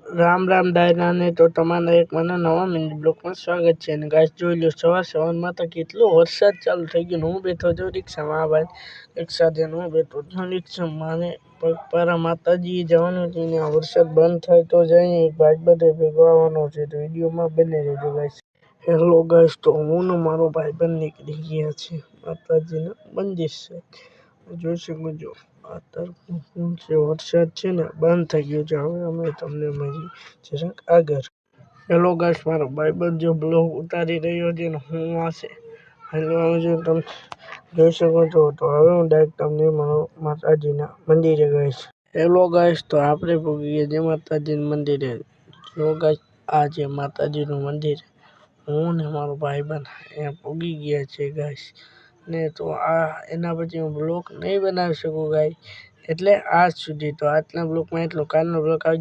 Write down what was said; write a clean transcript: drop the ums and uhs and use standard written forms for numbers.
રામ રામ ડાયરાને તો તમારા એક મને નવા મિની બ્લોગમાં સ્વાગત છે. અને ગાઈસ જોઈ લો સવારમાં તો કેટલો વરસાદ ચાલુ થઈ ગયો. હું બેઠો છું રિક્ષામાં. આ ભાઈ રિક્ષા જઈને હું બેઠો છું રિક્ષામાં. અને પગપાળા માતાજીએ જવાનું છે ને આ વરસાદ બંધ થાય તો જઈએ. એક ભાઈ બધે ભેગો આવવાનો છે તો વિડીયોમાં બને રહેજો ગાઈસ. હેલો ગાઈસ, તો હું ને મારો ભાઈબંધ નીકળી ગયા છે માતાજીના મંદિર છે. જોઈ શકો છો વરસાદ છે ને બંધ થઈ ગયો છે. હવે અમે તમને મળી જરાક આગળ. હેલો ગાઈસ, મારો ભાઈબંધ જો બ્લોગ ઉતારી રહ્યો છે ને હું આશે હેલો આવજો. તમે જોઈ શકો છો. તો હવે હું ડાયરેક્ટ તમને માતાજીના મંદિરે ગઈશ. હેલો ગાઈસ, તો આપણે પહોંચી ગયા જે માતાજીના મંદિરે. જો ગાઈસ, આ છે માતાજીનું મંદિર. હું ને મારો ભાઈબંધ અહીંયા પહોંચી ગયા છે ગાઈસ. ને તો આ એના પછી હું બ્લોગ નહીં બનાવી શકું ગાઈસ, એટલે આજ સુધી. તો આજના બ્લોગમાં એટલો. કાલનો બ્લોગ આવી